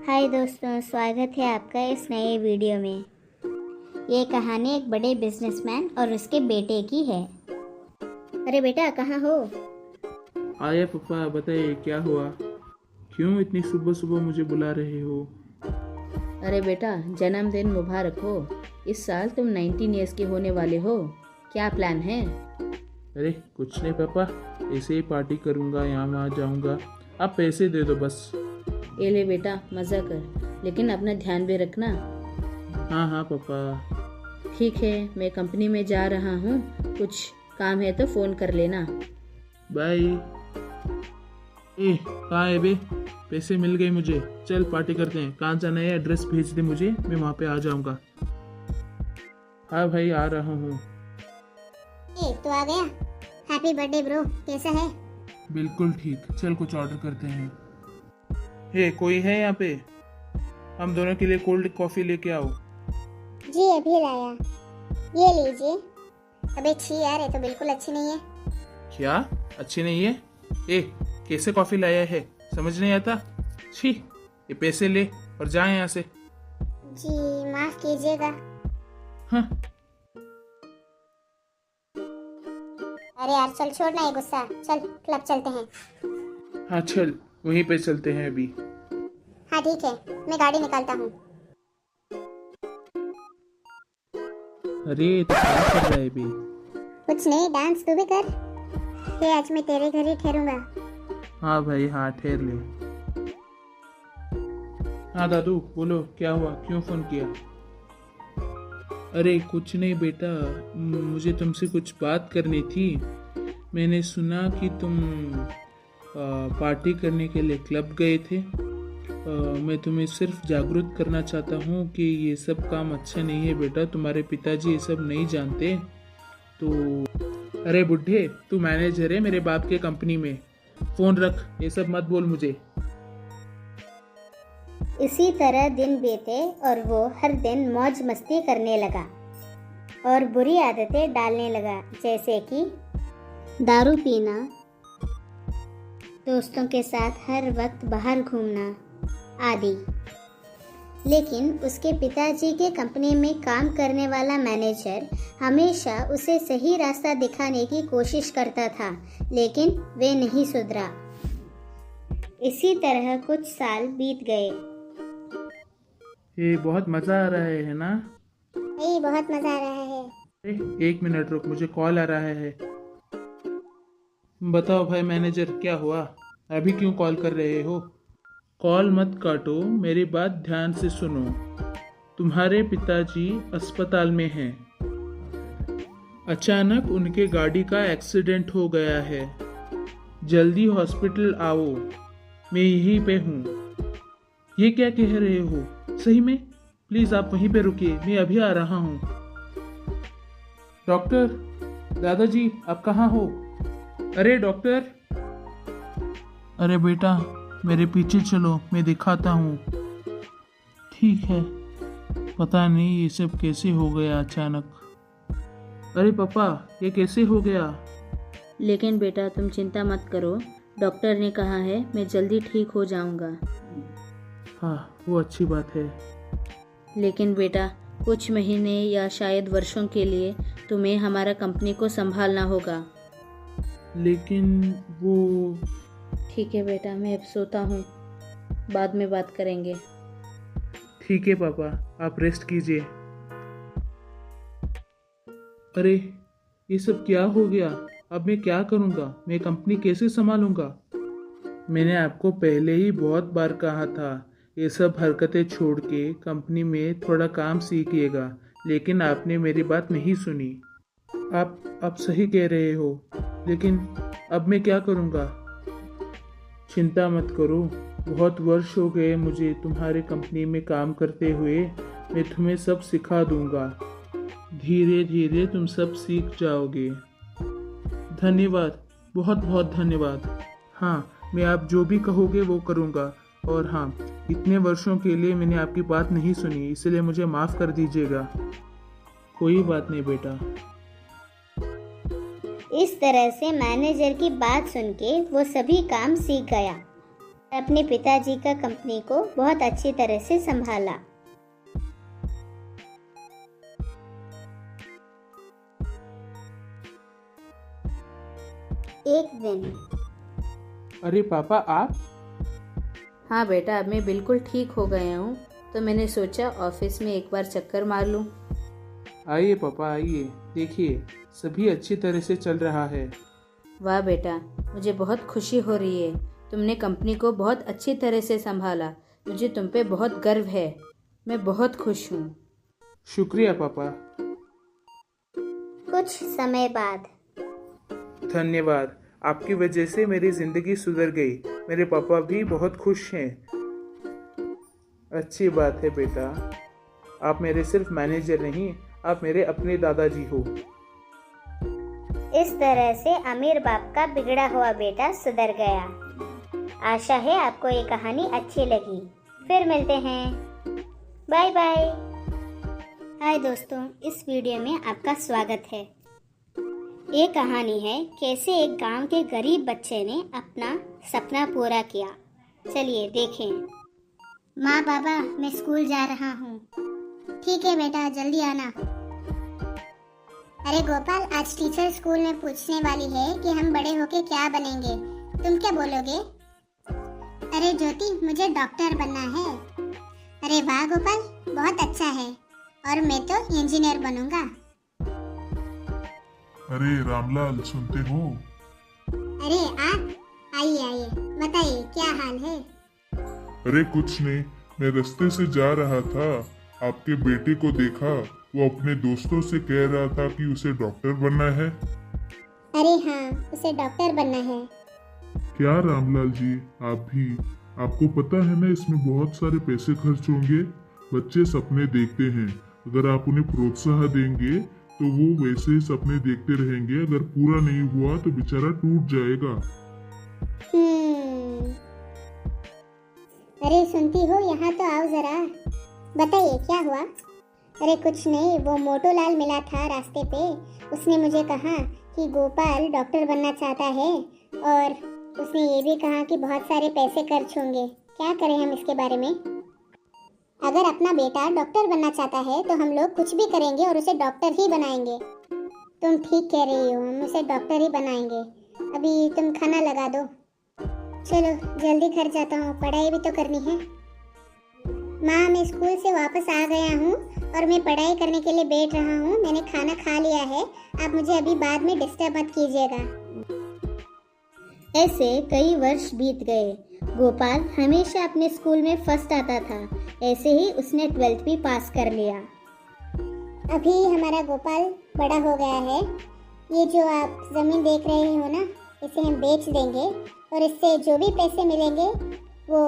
हाय दोस्तों, स्वागत है आपका इस नए वीडियो में। ये कहानी एक बड़े बिजनेसमैन और उसके बेटे की है। अरे बेटा, कहाँ हो? आया पापा, बताइए क्या हुआ? क्यों इतनी सुबह सुबह मुझे बुला रहे हो? अरे बेटा, जन्मदिन मुबारक हो। इस साल तुम 19 ईयर्स के होने वाले हो। क्या प्लान है? अरे कुछ नहीं पापा, ऐसे ही पार्टी करूँगा, यहाँ वहाँ जाऊँगा। आप पैसे दे दो बस। ये ले बेटा, मज़ा कर, लेकिन अपना ध्यान भी रखना। हाँ हाँ पापा। ठीक है, मैं कंपनी में जा रहा हूँ, कुछ काम है तो फ़ोन कर लेना। बाय। ए कहाँ है बे? पैसे मिल गए मुझे, चल पार्टी करते हैं। कहाँ जाना है, एड्रेस भेज दे मुझे, मैं वहाँ पे आ जाऊँगा। हाँ भाई, आ रहा हूँ। तू आ गया? हैप्पी बर्थडे ब्रो, कैसा है? बिल्कुल ठीक, चल कुछ ऑर्डर करते हैं। हे, कोई है यहाँ पे? हम दोनों के लिए कोल्ड कॉफ़ी लेके आओ। जी अभी लाया, ये लीजिए। अबे छी यार, ये तो बिल्कुल अच्छी नहीं है। क्या अच्छी नहीं है? ए, कैसे कॉफी लाया है, समझ नहीं आता। छी, ये पैसे ले और जा यहाँ से। जी माफ कीजिएगा। हाँ। अरे यार चल, छोड़ना ये गुस्सा, चल क्लब चलते हैं। हाँ चल, वहीं पे चलते हैं अभी। हाँ ठीक है, मैं गाड़ी निकालता हूँ। अरे तो क्या कर रहा है अभी? कुछ नहीं, डांस तू भी कर। ये आज मैं तेरे घर ही ठहरूंगा। हाँ भाई हाँ, ठहर ले। हाँ दादू बोलो, क्या हुआ, क्यों फोन किया? अरे कुछ नहीं बेटा, मुझे तुमसे कुछ बात करनी थी। मैंने सुना कि तुम पार्टी करने के लिए क्लब गए थे। मैं तुम्हें सिर्फ जागरूक करना चाहता हूँ कि ये सब काम अच्छा नहीं है बेटा। तुम्हारे पिताजी ये सब नहीं जानते तो। अरे बुढ़े, तू मैनेजर है मेरे बाप के कंपनी में, फोन रख, ये सब मत बोल मुझे। इसी तरह दिन बीते और वो हर दिन मौज मस्ती करने लगा और बुरी आदतें डालने लगा, जैसे कि दारू पीना, दोस्तों के साथ हर वक्त बाहर घूमना आदि। लेकिन उसके पिताजी के कंपनी में काम करने वाला मैनेजर हमेशा उसे सही रास्ता दिखाने की कोशिश करता था, लेकिन वे नहीं सुधरा। इसी तरह कुछ साल बीत गए। ये बहुत मज़ा आ रहा है ना? नहीं, बहुत मजा आ रहा है। एक मिनट रुक, मुझे कॉल आ रहा है। बताओ भाई मैनेजर, क्या हुआ? अभी क्यों कॉल कर रहे हो? कॉल मत काटो, मेरी बात ध्यान से सुनो। तुम्हारे पिताजी अस्पताल में हैं। अचानक उनके गाड़ी का एक्सीडेंट हो गया है। जल्दी हॉस्पिटल आओ, मैं यहीं पे हूँ। ये क्या कह रहे हो? सही में? प्लीज़ आप वहीं पे रुकिए, मैं अभी आ रहा हूँ। डॉक्टर, दादाजी आप कहाँ हो? अरे डॉक्टर। अरे बेटा, मेरे पीछे चलो, मैं दिखाता हूँ। ठीक है, पता नहीं ये सब कैसे हो गया अचानक। अरे पापा, ये कैसे हो गया? लेकिन बेटा तुम चिंता मत करो, डॉक्टर ने कहा है मैं जल्दी ठीक हो जाऊँगा। हाँ, वो अच्छी बात है। लेकिन बेटा कुछ महीने या शायद वर्षों के लिए तुम्हें हमारा कंपनी को संभालना होगा। लेकिन वो। ठीक है बेटा, मैं अब सोता हूँ, बाद में बात करेंगे। ठीक है पापा, आप रेस्ट कीजिए। अरे ये सब क्या हो गया? अब मैं क्या करूँगा? मैं कंपनी कैसे संभालूंगा? मैंने आपको पहले ही बहुत बार कहा था, ये सब हरकतें छोड़ के कंपनी में थोड़ा काम सीखिएगा, लेकिन आपने मेरी बात नहीं सुनी। आप सही कह रहे हो, लेकिन अब मैं क्या करूँगा? चिंता मत करो, बहुत वर्ष हो गए मुझे तुम्हारे कंपनी में काम करते हुए। मैं तुम्हें सब सिखा दूंगा, धीरे धीरे तुम सब सीख जाओगे। धन्यवाद, बहुत बहुत धन्यवाद। हाँ, मैं आप जो भी कहोगे वो करूँगा। और हाँ, इतने वर्षों के लिए मैंने आपकी बात नहीं सुनी, इसलिए मुझे माफ़ कर दीजिएगा। कोई बात नहीं बेटा। इस तरह से मैनेजर की बात सुन के वो सभी काम सीख गया अपने पिताजी का कंपनी को बहुत अच्छी तरह से संभाला। एक दिन, अरे पापा आप? हाँ बेटा, अब मैं बिल्कुल ठीक हो गया हूँ, तो मैंने सोचा ऑफिस में एक बार चक्कर मार लूँ। आइए पापा आइए, देखिए सभी अच्छी तरह से चल रहा है। वाह बेटा, मुझे बहुत खुशी हो रही है। तुमने कंपनी को बहुत अच्छी तरह से संभाला। मुझे तुम पे बहुत गर्व है। मैं बहुत खुश हूँ। शुक्रिया पापा। कुछ समय बाद, धन्यवाद, आपकी वजह से मेरी ज़िंदगी सुधर गई। मेरे पापा भी बहुत खुश हैं। अच्छी बात है बेटा, आप मेरे सिर्फ मैनेजर नहीं, आप मेरे अपने दादाजी हो। इस तरह से अमीर बाप का बिगड़ा हुआ बेटा सुधर गया। आशा है आपको ये कहानी अच्छी लगी। फिर मिलते हैं। Bye bye. हाय दोस्तों, इस वीडियो में आपका स्वागत है। ये कहानी है कैसे एक गांव के गरीब बच्चे ने अपना सपना पूरा किया। चलिए देखें। माँ बाबा, मैं स्कूल जा रहा हूँ। ठीक है बेटा, जल्दी आना। अरे गोपाल, आज टीचर स्कूल में पूछने वाली है कि हम बड़े होके क्या बनेंगे। तुम क्या बोलोगे? अरे ज्योति, मुझे डॉक्टर बनना है। अरे वाह गोपाल, बहुत अच्छा है। और मैं तो इंजीनियर बनूंगा। अरे रामलाल, सुनते हो? अरे आप आइए आइए, बताइए क्या हाल है? अरे कुछ नहीं, मैं रास्ते से जा रहा था, आपके बेटे को देखा। वो अपने दोस्तों से कह रहा था कि उसे डॉक्टर बनना है। अरे हाँ, उसे डॉक्टर बनना है। क्या रामलाल जी, आप भी? आपको पता है ना, इसमें बहुत सारे पैसे खर्च होंगे। बच्चे सपने देखते हैं, अगर आप उन्हें प्रोत्साहन देंगे तो वो वैसे सपने देखते रहेंगे। अगर पूरा नहीं हुआ तो बेचारा टूट जाएगा। अरे सुनती हो, यहाँ तो आओ जरा। बताइए क्या हुआ? अरे कुछ नहीं, वो मोटू लाल मिला था रास्ते पे। उसने मुझे कहा कि गोपाल डॉक्टर बनना चाहता है, और उसने ये भी कहा कि बहुत सारे पैसे खर्च होंगे। क्या करें हम इसके बारे में? अगर अपना बेटा डॉक्टर बनना चाहता है तो हम लोग कुछ भी करेंगे और उसे डॉक्टर ही बनाएंगे। तुम ठीक कह रही हो, हम उसे डॉक्टर ही बनाएंगे। अभी तुम खाना लगा दो। चलो जल्दी घर जाता हूँ, पढ़ाई भी तो करनी है। माँ, मैं स्कूल से वापस आ गया हूँ और मैं पढ़ाई करने के लिए बैठ रहा हूँ। मैंने खाना खा लिया है, आप मुझे अभी बाद में डिस्टर्ब मत कीजिएगा। ऐसे कई वर्ष बीत गए। गोपाल हमेशा अपने स्कूल में फर्स्ट आता था। ऐसे ही उसने 12th भी पास कर लिया। अभी हमारा गोपाल बड़ा हो गया है। ये जो आप ज़मीन देख रहे हो ना, इसे हम बेच देंगे और इससे जो भी पैसे मिलेंगे वो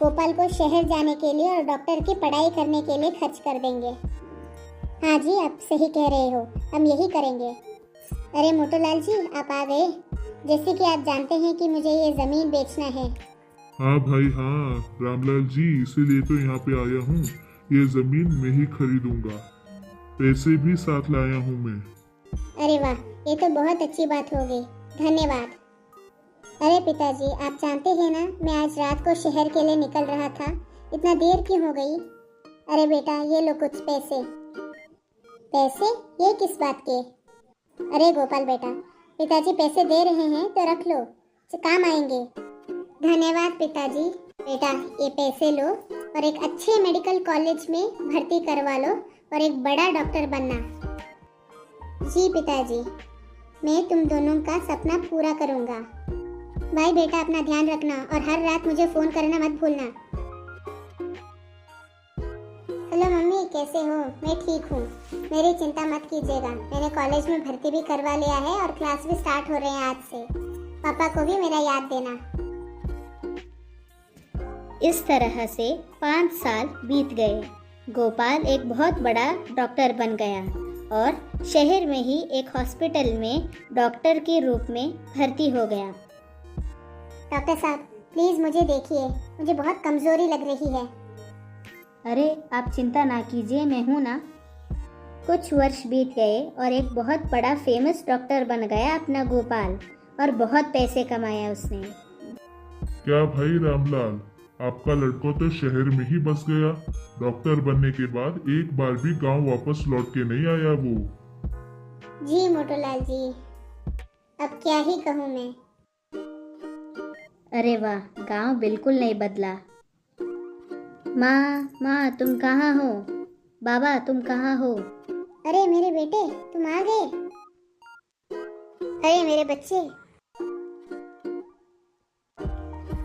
गोपाल को शहर जाने के लिए और डॉक्टर की पढ़ाई करने के लिए खर्च कर देंगे। हाँ जी, आप सही कह रहे हो, हम यही करेंगे। अरे मोटूलाल जी, आप आ गए। जैसे कि आप जानते हैं कि मुझे ये ज़मीन बेचना है। हाँ भाई हाँ, रामलाल जी, इसीलिए तो यहाँ पे आया हूँ। ये जमीन मैं ही खरीदूंगा, पैसे भी साथ लाया हूँ मैं। अरे वाह, ये तो बहुत अच्छी बात हो गई, धन्यवाद। अरे पिताजी, आप जानते हैं ना, मैं आज रात को शहर के लिए निकल रहा था। इतना देर क्यों हो गई? अरे बेटा, ये लो कुछ पैसे। पैसे? ये किस बात के? अरे गोपाल बेटा, पिताजी पैसे दे रहे हैं तो रख लो, काम आएंगे। धन्यवाद पिताजी। बेटा, ये पैसे लो और एक अच्छे मेडिकल कॉलेज में भर्ती करवा लो और एक बड़ा डॉक्टर बनना। जी पिताजी, मैं तुम दोनों का सपना पूरा करूँगा। भाई बेटा, अपना ध्यान रखना और हर रात मुझे फ़ोन करना मत भूलना। हेलो मम्मी, कैसे हो? मैं ठीक हूँ, मेरी चिंता मत कीजिएगा। मैंने कॉलेज में भर्ती भी करवा लिया है और क्लास भी स्टार्ट हो रहे हैं आज से। पापा को भी मेरा याद देना। इस तरह से 5 साल बीत गए। गोपाल एक बहुत बड़ा डॉक्टर बन गया और शहर में ही एक हॉस्पिटल में डॉक्टर के रूप में भर्ती हो गया। डॉक्टर साहब, प्लीज़ मुझे देखिए, मुझे बहुत कमज़ोरी लग रही है। अरे आप चिंता ना कीजिए, मैं हूँ ना। कुछ वर्ष बीत गए और एक बहुत बड़ा फेमस डॉक्टर बन गया अपना गोपाल, और बहुत पैसे कमाया उसने। क्या भाई रामलाल, आपका लड़का तो शहर में ही बस गया। डॉक्टर बनने के बाद एक बार भी गांव वापस लौट के नहीं आया वो। जी मोटूलाल जी, अब क्या ही कहूँ मैं। अरे वाह, गांव बिल्कुल नहीं बदला। माँ माँ तुम कहाँ हो? बाबा तुम कहाँ हो? अरे मेरे बेटे, तुम आ गए। अरे मेरे बच्चे।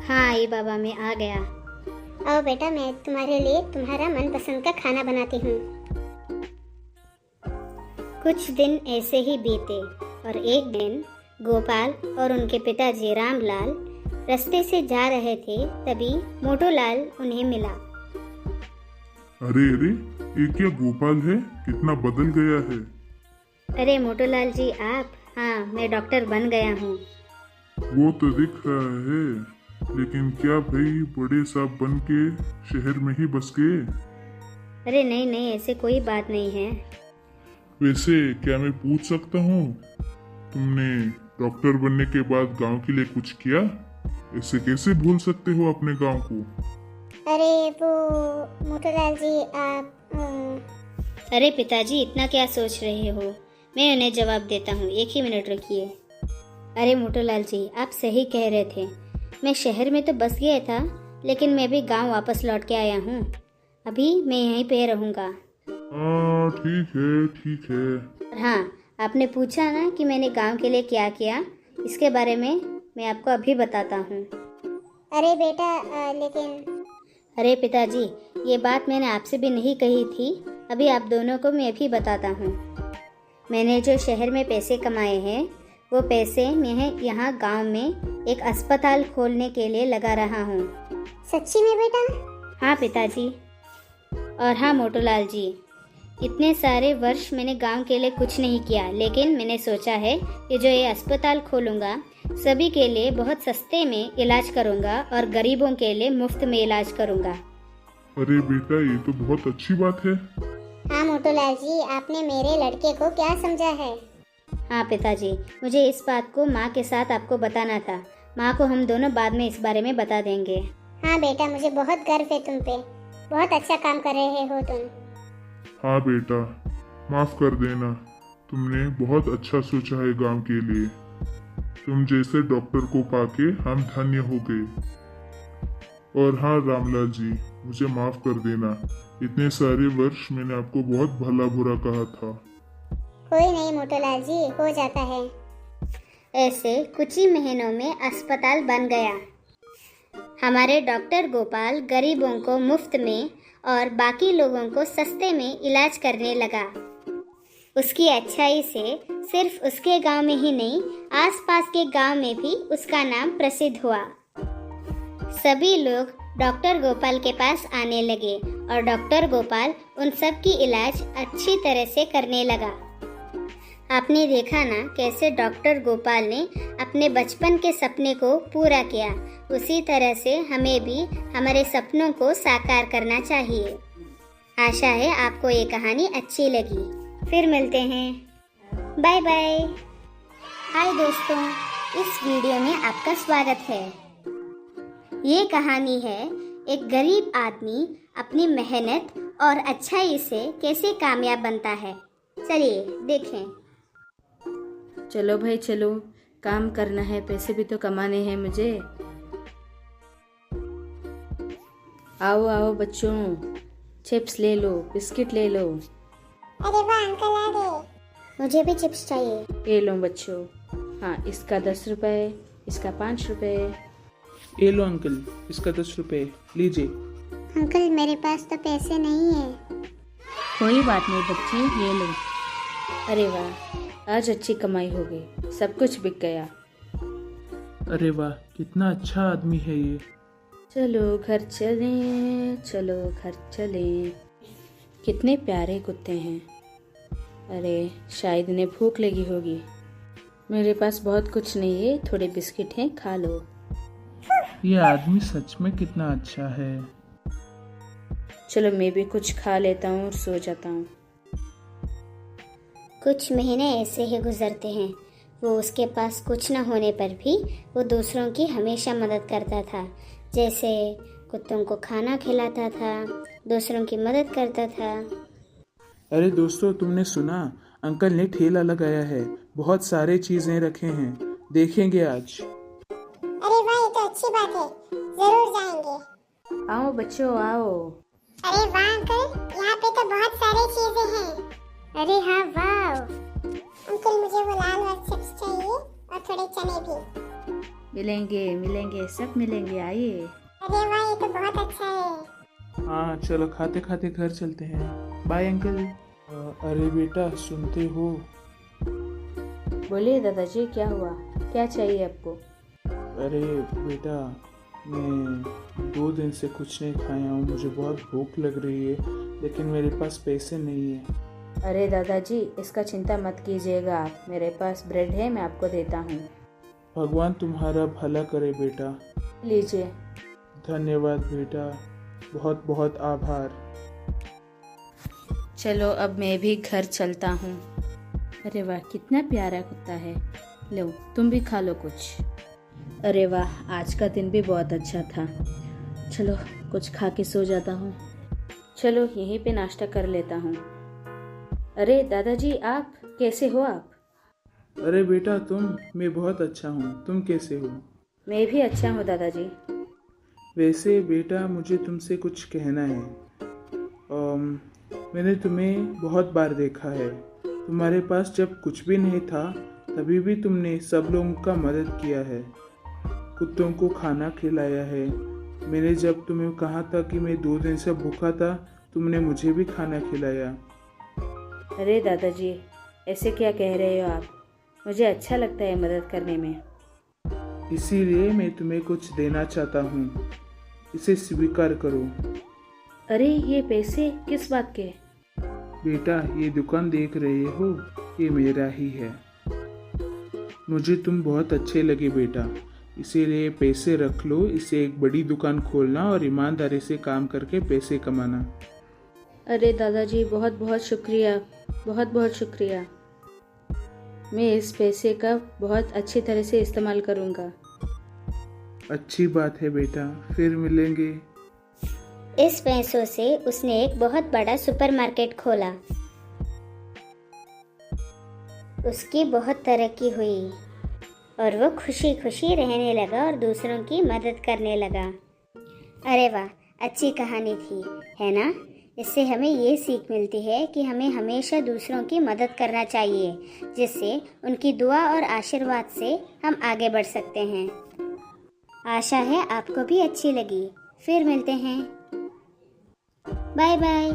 हाँ आई बाबा, मैं आ गया। आओ बेटा, मैं तुम्हारे लिए तुम्हारा मनपसंद का खाना बनाती हूँ। कुछ दिन ऐसे ही बीते और एक दिन गोपाल और उनके पिताजी रामलाल रास्ते से जा रहे थे, तभी मोटूलाल उन्हें मिला। अरे अरे, ये क्या गोपाल है? कितना बदल गया है। अरे मोटूलाल जी आप? हाँ, मैं डॉक्टर बन गया हूँ। वो तो दिख रहा है, लेकिन क्या भाई बड़े साहब बन के शहर में ही बस गए? अरे नहीं नहीं, ऐसे कोई बात नहीं है। वैसे क्या मैं पूछ सकता हूँ, तुमने डॉक्टर बनने के बाद गांव के लिए कुछ किया? ऐसे कैसे भूल सकते हो अपने गांव को? अरे वो मोटूलाल जी आप अरे पिताजी इतना क्या सोच रहे हो? मैं उन्हें जवाब देता हूँ, एक ही मिनट रुकिए। अरे मोटूलाल जी आप सही कह रहे थे, मैं शहर में तो बस गया था, लेकिन मैं भी गांव वापस लौट के आया हूँ। अभी मैं यहीं पे रहूँगा। हाँ ठीक है ठीक है। और हाँ, आपने पूछा ना कि मैंने गांव के लिए क्या किया, इसके बारे में मैं आपको अभी बताता हूँ। अरे बेटा लेकिन अरे पिताजी, ये बात मैंने आपसे भी नहीं कही थी, अभी आप दोनों को मैं भी बताता हूँ। मैंने जो शहर में पैसे कमाए हैं, वो पैसे मैं यहाँ गांव में एक अस्पताल खोलने के लिए लगा रहा हूँ। सच्ची में बेटा? हाँ पिताजी। और हाँ मोटूलाल जी, इतने सारे वर्ष मैंने गांव के लिए कुछ नहीं किया, लेकिन मैंने सोचा है कि जो ये अस्पताल खोलूँगा सभी के लिए बहुत सस्ते में इलाज करूँगा और गरीबों के लिए मुफ्त में इलाज करूँगा। अरे बेटा, ये तो बहुत अच्छी बात है। हाँ मोटूलाल जी, आपने मेरे लड़के को क्या समझा है? हाँ पिताजी, मुझे इस बात को माँ के साथ आपको बताना था। माँ को हम दोनों बाद में इस बारे में बता देंगे। हाँ बेटा, मुझे बहुत गर्व है तुम पे, बहुत अच्छा काम कर रहे हो तुम। हाँ बेटा, माफ कर देना, तुमने बहुत अच्छा सोचा है गांव के लिए। तुम जैसे डॉक्टर को पाके हम धन्य हो गए। और हाँ रामलाल जी, मुझे माफ कर देना, इतने सारे वर्ष मैंने आपको बहुत भला बुरा कहा था। कोई नहीं मोटूलाल जी, हो जाता है। ऐसे कुछ ही महीनों में अस्पताल बन गया। हमारे डॉक्टर गोपाल गरीबों को मुफ्त में और बाकी लोगों को सस्ते में इलाज करने लगा। उसकी अच्छाई से सिर्फ उसके गांव में ही नहीं, आसपास के गांव में भी उसका नाम प्रसिद्ध हुआ। सभी लोग डॉक्टर गोपाल के पास आने लगे और डॉक्टर गोपाल उन सब की इलाज अच्छी तरह से करने लगा। आपने देखा ना कैसे डॉक्टर गोपाल ने अपने बचपन के सपने को पूरा किया, उसी तरह से हमें भी हमारे सपनों को साकार करना चाहिए। आशा है आपको ये कहानी अच्छी लगी। फिर मिलते हैं, बाय बाय। हाय दोस्तों, इस वीडियो में आपका स्वागत है। ये कहानी है एक गरीब आदमी अपनी मेहनत और अच्छाई से कैसे कामयाब बनता है। चलिए देखें। चलो भाई चलो, काम करना है, पैसे भी तो कमाने हैं मुझे। आओ आओ बच्चों, चिप्स ले लो, बिस्किट ले लो। अरे वाह अंकल आ गए, मुझे भी चिप्स चाहिए। ये लो बच्चों, हाँ इसका 10 रुपए, इसका 5 रुपए। ये लो अंकल, इसका 10 रुपए लीजिए। अंकल मेरे पास तो पैसे नहीं है। कोई बात नहीं बच्चे, ये लो। अरे वाह, आज अच्छी कमाई हो गई, सब कुछ बिक गया। अरे वाह, कितना अच्छा आदमी है ये। चलो घर चलें, चलो घर चलें। कितने प्यारे कुत्ते हैं। अरे शायद इन्हें भूख लगी होगी। मेरे पास बहुत कुछ नहीं है, थोड़े बिस्किट हैं, खा लो। ये आदमी सच में कितना अच्छा है। चलो मैं भी कुछ खा लेता हूँ और सो जाता हूँ। कुछ महीने ऐसे ही गुजरते हैं। वो उसके पास कुछ न होने पर भी वो दूसरों की हमेशा मदद करता था। जैसे कुत्तों को खाना खिलाता था, दूसरों की मदद करता था। अरे दोस्तों, तुमने सुना? अंकल ने ठेला लगाया है, बहुत सारे चीजें रखे हैं, देखेंगे आज। अरे वाह, ये तो अच्छी बात है, जरूर जाएंगे। आओ बच्चों आओ। अरे वाह अंकल, यहाँ पे तो बहुत सारी चीजें हैं। अरे हाँ, वाह। अंकल मुझे वो लाल वाले चिप्स चाहिए और थोड़े चने भी। मिलेंगे मिलेंगे, सब मिलेंगे, आइए। अरे वाह, ये तो बहुत अच्छा है। हाँ चलो, खाते खाते घर चलते हैं। Bye uncle. अरे बेटा, सुनते हो? बोलिए दादाजी, क्या हुआ? क्या चाहिए आपको? अरे बेटा, मैं 2 दिन से कुछ नहीं खाया हूँ, मुझे बहुत भूख लग रही है, लेकिन मेरे पास पैसे नहीं है। अरे दादाजी, इसका चिंता मत कीजिएगा आप, मेरे पास ब्रेड है, मैं आपको देता हूँ। भगवान तुम्हारा भला करे बेटा। लीजिए। धन्यवाद बेटा, बहुत बहुत आभार। चलो अब मैं भी घर चलता हूँ। अरे वाह, कितना प्यारा कुत्ता है। लो तुम भी खा लो कुछ। अरे वाह, आज का दिन भी बहुत अच्छा था। चलो कुछ खा के सो जाता हूँ। चलो यहीं पे नाश्ता कर लेता हूँ। अरे दादाजी, आप कैसे हो आप? अरे बेटा तुम, मैं बहुत अच्छा हूँ, तुम कैसे हो? मैं भी अच्छा हूँ दादाजी। वैसे बेटा, मुझे तुमसे कुछ कहना है। मैंने तुम्हें बहुत बार देखा है, तुम्हारे पास जब कुछ भी नहीं था तभी भी तुमने सब लोगों का मदद किया है, कुत्तों को खाना खिलाया है। मैंने जब तुम्हें कहा था कि मैं 2 दिन से भूखा था, तुमने मुझे भी खाना खिलाया। अरे दादाजी, ऐसे क्या कह रहे हो आप? मुझे अच्छा लगता है मदद करने में। इसीलिए मैं तुम्हें कुछ देना चाहता हूँ, इसे स्वीकार करो। अरे ये पैसे किस बात के? बेटा, ये दुकान देख रहे हो, ये मेरा ही है। मुझे तुम बहुत अच्छे लगे बेटा, इसीलिए पैसे रख लो, इसे एक बड़ी दुकान खोलना और ईमानदारी से काम करके पैसे कमाना। अरे दादाजी, बहुत बहुत शुक्रिया, बहुत बहुत शुक्रिया। मैं इस पैसे का बहुत अच्छी तरह से इस्तेमाल करूँगा। अच्छी बात है बेटा, फिर मिलेंगे। इस पैसों से उसने एक बहुत बड़ा सुपरमार्केट खोला। उसकी बहुत तरक्की हुई और वो खुशी खुशी रहने लगा और दूसरों की मदद करने लगा। अरे वाह, अच्छी कहानी थी, है ना? इससे हमें ये सीख मिलती है कि हमें हमेशा दूसरों की मदद करना चाहिए, जिससे उनकी दुआ और आशीर्वाद से हम आगे बढ़ सकते हैं। आशा है आपको भी अच्छी लगी। फिर मिलते हैं। Bye bye.